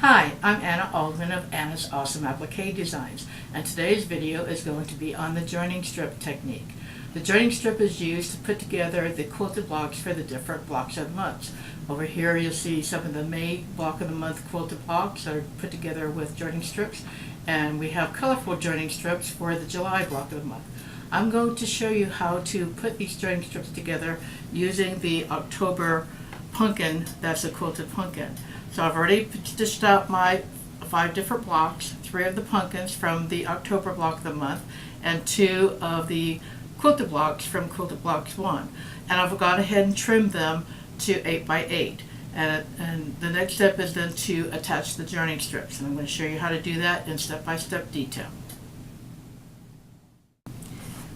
Hi, I'm Anna Aldman of Anna's Awesome Applique Designs, and today's video is going to be on the joining strip technique. The joining strip is used to put together the quilted blocks for the different blocks of the month. Over here you'll see some of the May block of the month quilted blocks that are put together with joining strips, and we have colorful joining strips for the July block of the month. I'm going to show you how to put these joining strips together using the October pumpkin that's a quilted pumpkin. So I've already stitched out my 5 different blocks, 3 of the pumpkins from the October block of the month, and 2 of the quilted blocks from quilted blocks 1. And I've gone ahead and trimmed them to 8 by 8. And the next step is then to attach the joining strips. And I'm going to show you how to do that in step-by-step detail.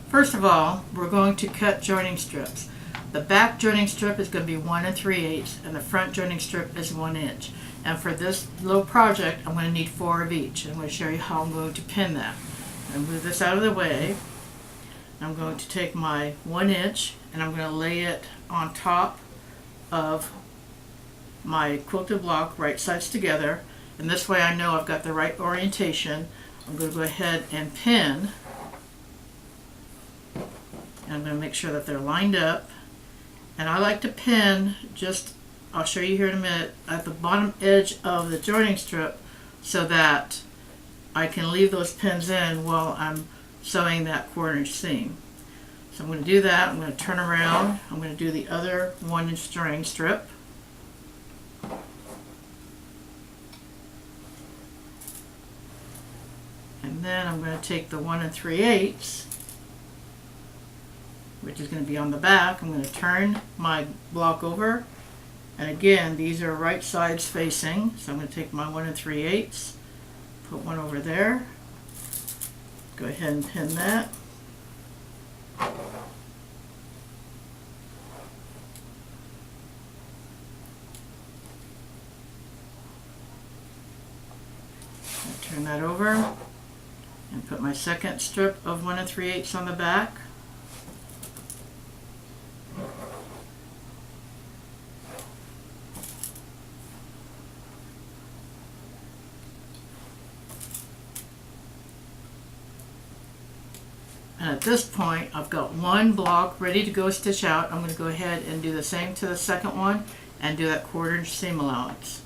First of all, we're going to cut joining strips. The back joining strip is going to be 1 3/8 and the front joining strip is 1 inch. And for this little project, I'm going to need 4 of each. I'm going to show you how I'm going to pin that. I'm going to move this out of the way. I'm going to take my 1 inch and I'm going to lay it on top of my quilted block, right sides together. And this way I know I've got the right orientation. I'm going to go ahead and pin. And I'm going to make sure that they're lined up. And I like to pin just, I'll show you here in a minute, at the bottom edge of the joining strip so that I can leave those pins in while I'm sewing that 1/4 inch seam. So I'm going to do that. I'm going to turn around. I'm going to do the other 1 inch joining strip. And then I'm going to take the 1 3/8, which is going to be on the back. I'm going to turn my block over, and again these are right sides facing, so I'm going to take my 1 3/8, put one over there, go ahead and pin that. Turn that over and put my second strip of 1 3/8 on the back. And at this point, I've got 1 block ready to go stitch out. I'm going to go ahead and do the same to the second one and do that 1/4 inch seam allowance.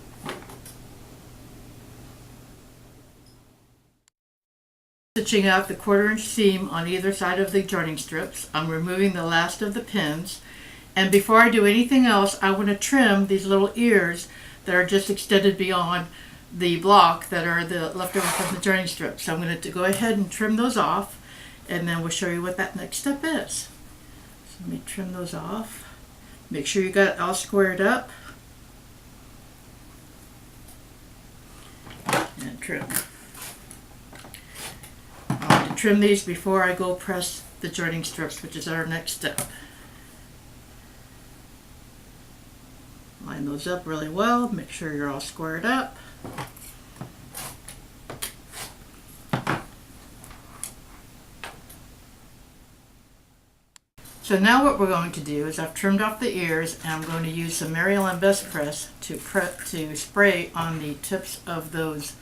Stitching out the 1/4 inch seam on either side of the joining strips. I'm removing the last of the pins. And before I do anything else, I want to trim these little ears that are just extended beyond the block that are the leftover from the joining strip. So I'm going to go ahead and trim those off, and then we'll show you what that next step is. So let me trim those off. Make sure you got it all squared up. And trim. I want to trim these before I go press the joining strips, which is our next step. Line those up really well. Make sure you're all squared up. So now what we're going to do is I've trimmed off the ears, and I'm going to use some Mary Ellen Best Press to spray on the tips of those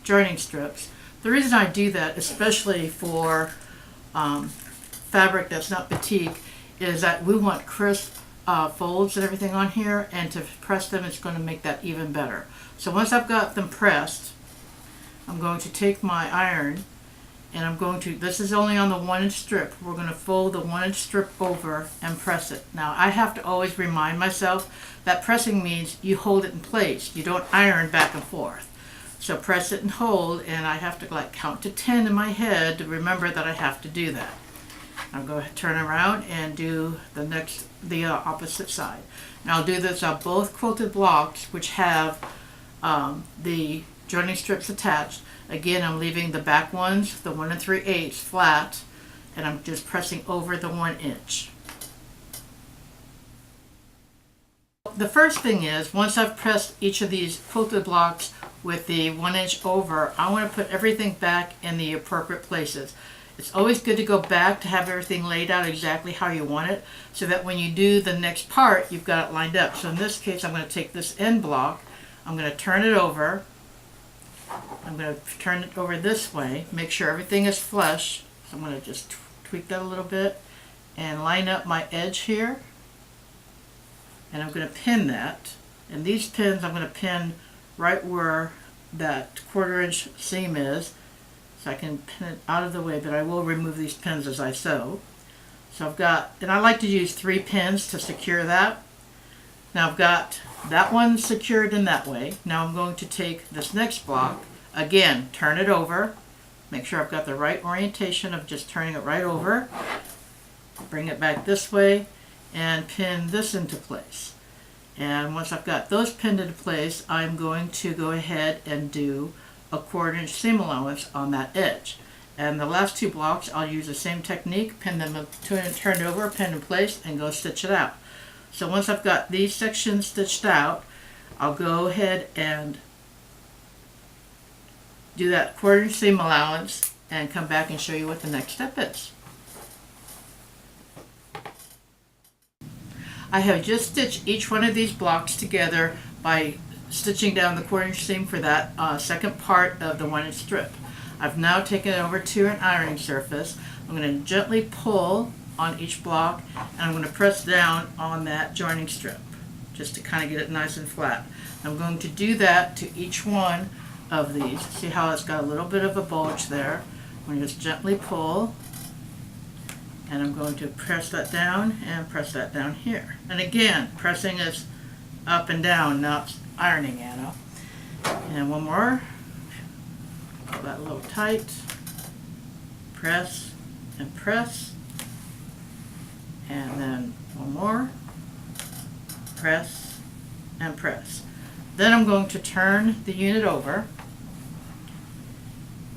joining strips. The reason I do that, especially for fabric that's not batik, is that we want crisp folds and everything on here, and to press them it's going to make that even better. So once I've got them pressed, I'm going to take my iron and I'm going to, this is only on the 1 inch strip, we're going to fold the 1 inch strip over and press it. Now I have to always remind myself that pressing means you hold it in place, you don't iron back and forth. So press it and hold, and I have to like count to 10 in my head to remember that I have to do that. I'll go ahead and turn around and do the opposite side. Now I'll do this on both quilted blocks which have the joining strips attached. Again, I'm leaving the back ones, the 1 3/8 flat, and I'm just pressing over the 1 inch. The first thing is, once I've pressed each of these quilted blocks with the 1 inch over, I want to put everything back in the appropriate places. It's always good to go back to have everything laid out exactly how you want it, so that when you do the next part, you've got it lined up. So in this case, I'm going to take this end block, I'm going to turn it over, I'm going to turn it over this way, make sure everything is flush. So I'm going to just tweak that a little bit and line up my edge here. And I'm going to pin that. And these pins I'm going to pin right where that 1/4 inch seam is, so I can pin it out of the way, but I will remove these pins as I sew. So I've got, and I like to use 3 pins to secure that. Now I've got that one secured in that way. Now I'm going to take this next block, again, turn it over, make sure I've got the right orientation of just turning it right over, bring it back this way, and pin this into place. And once I've got those pinned into place, I'm going to go ahead and do a 1/4 inch seam allowance on that edge. And the last 2 blocks, I'll use the same technique, pin them up, turn it over, pin in place, and go stitch it out. So once I've got these sections stitched out, I'll go ahead and do that 1/4 inch seam allowance and come back and show you what the next step is. I have just stitched each one of these blocks together by stitching down the 1/4 inch seam for that second part of the 1 inch strip. I've now taken it over to an ironing surface. I'm going to gently pull on each block, and I'm going to press down on that joining strip just to kind of get it nice and flat. I'm going to do that to each one of these. See how it's got a little bit of a bulge there? I'm going to just gently pull, and I'm going to press that down and press that down here. And again, pressing is up and down, not ironing, Anna. And one more. Pull that a little tight. Press and press. And then one more. Press and press. Then I'm going to turn the unit over,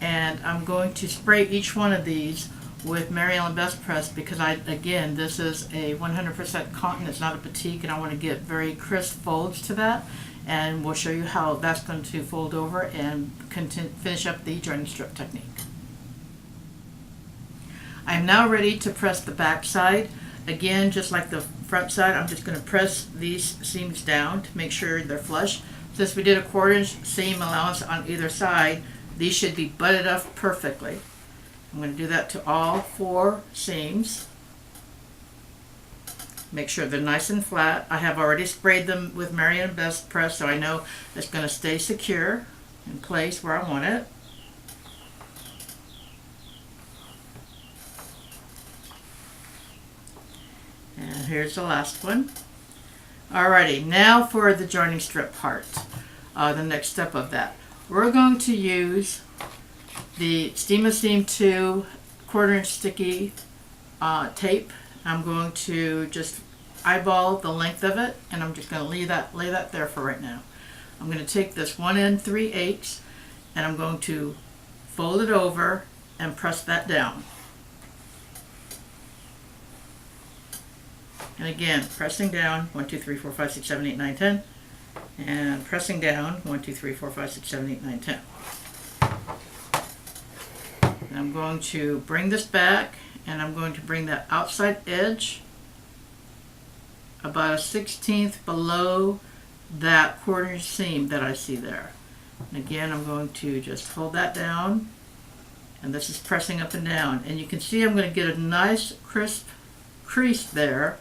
and I'm going to spray each one of these with Mary Ellen Best Press, because again, this is a 100% cotton, it's not a batik, and I want to get very crisp folds to that, and we'll show you how that's going to fold over and finish up the joining strip technique. I'm now ready to press the back side. Again, just like the front side, I'm just going to press these seams down to make sure they're flush. Since we did a 1/4 inch seam allowance on either side, these should be butted up perfectly. I'm going to do that to all 4 seams. Make sure they're nice and flat. I have already sprayed them with Mary Ellen Best Press, so I know it's going to stay secure in place where I want it. And here's the last one. Alrighty, now for the joining strip part, the next step of that. We're going to use the Steam of Seam 2 1/4 inch sticky tape. I'm going to just eyeball the length of it, and I'm just going to lay that there for right now. I'm going to take this 1 3/8 and I'm going to fold it over and press that down. And again, pressing down 1 2 3 4 5 6 7 8 9 10, and pressing down 1 2 3 4 5 6 7 8 9 10. And I'm going to bring this back, and I'm going to bring that outside edge about a 1/16 below that 1/4 inch seam that I see there. And again, I'm going to just hold that down, and this is pressing up and down. And you can see I'm going to get a nice crisp crease there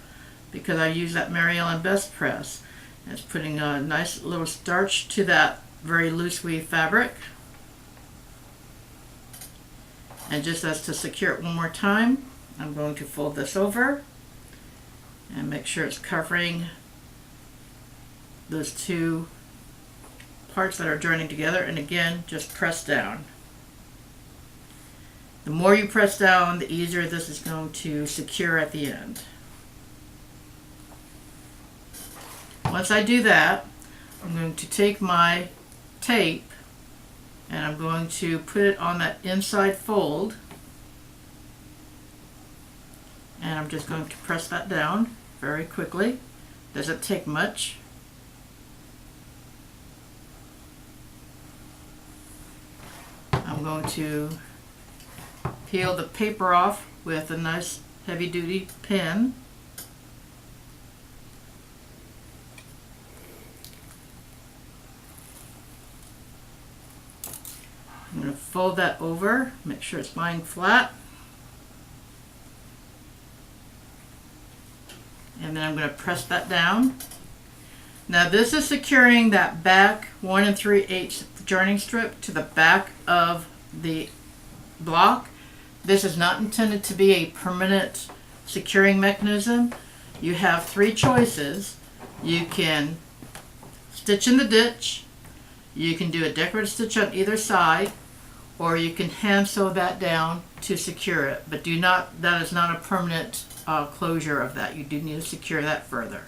because I use that Mary Ellen Best Press. And it's putting a nice little starch to that very loose weave fabric. And just as to secure it one more time, I'm going to fold this over and make sure it's covering those 2 parts that are joining together, and again, just press down. The more you press down, the easier this is going to secure at the end. Once I do that, I'm going to take my tape and I'm going to put it on that inside fold, and I'm just going to press that down very quickly. Doesn't take much. I'm going to peel the paper off with a nice heavy-duty pin. going to fold that over, make sure it's lying flat. And then I'm going to press that down. Now this is securing that back 1 3/8 joining strip to the back of the block. This is not intended to be a permanent securing mechanism. You have 3 choices. You can stitch in the ditch, you can do a decorative stitch on either side, or you can hand sew that down to secure it. But that is not a permanent closure of that. You do need to secure that further.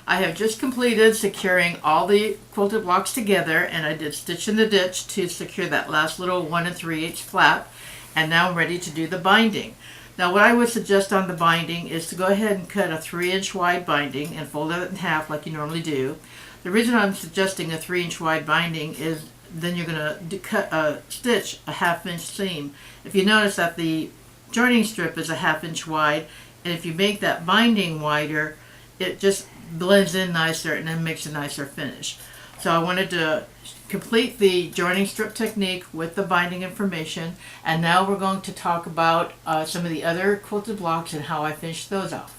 I have just completed securing all the quilted blocks together, and I did stitch in the ditch to secure that last little 1 3/8 flap, and now I'm ready to do the binding. Now what I would suggest on the binding is to go ahead and cut a 3-inch wide binding and fold it in half like you normally do. The reason I'm suggesting a 3-inch wide binding is then you're going to stitch a 1/2 inch seam. If you notice that the joining strip is a 1/2 inch wide, and if you make that binding wider, it just blends in nicer and then makes a nicer finish. So I wanted to complete the joining strip technique with the binding information, and now we're going to talk about some of the other quilted blocks and how I finished those off.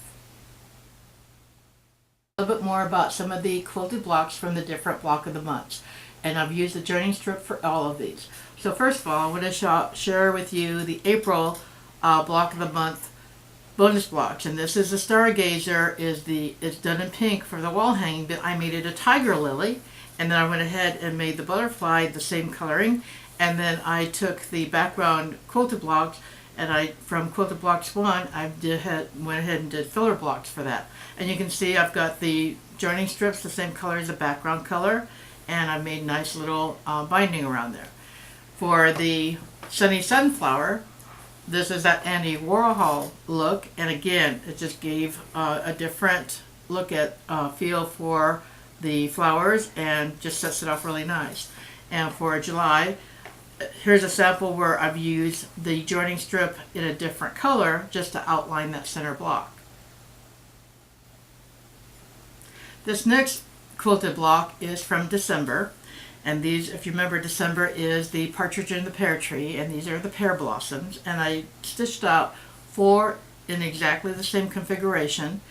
A little bit more about some of the quilted blocks from the different block of the months, and I've used the joining strip for all of these. So first of all, I want to share with you the April block of the month bonus blocks, and this is the Stargazer. It's done in pink for the wall hanging, but I made it a tiger lily, and then I went ahead and made the butterfly the same coloring, and then I took the background quilted blocks, and from Quilted Blocks 1 went ahead and did filler blocks for that. And you can see I've got the joining strips the same color as the background color, and I made nice little binding around there. For the Sunny Sunflower, this is that Andy Warhol look, and again, it just gave a different look at feel for the flowers and just sets it off really nice. And for July, here's a sample where I've used the joining strip in a different color just to outline that center block. This next quilted block is from December. And these, if you remember, December is the partridge in the pear tree, and these are the pear blossoms. And I stitched out 4 in exactly the same configuration.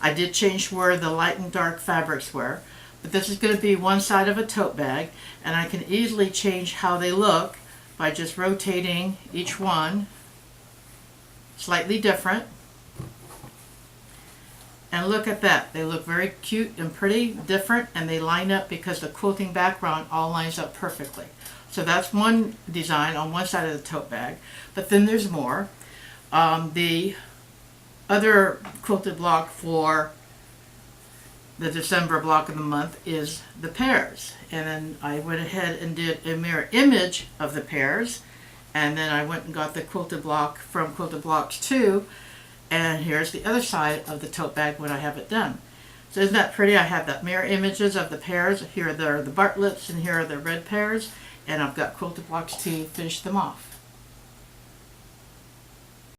I did change where the light and dark fabrics were, but this is going to be one side of a tote bag, and I can easily change how they look by just rotating each one slightly different. And look at that, they look very cute and pretty, different, and they line up because the quilting background all lines up perfectly. So that's one design on one side of the tote bag, but then there's more. The other quilted block for the December block of the month is the pears, and then I went ahead and did a mirror image of the pears, and then I went and got the quilted block from Quilted Blocks 2. And here's the other side of the tote bag when I have it done. So isn't that pretty? I have that mirror images of the pears. Here are the Bartletts, and here are the red pears. And I've got Quilted Blocks to finish them off.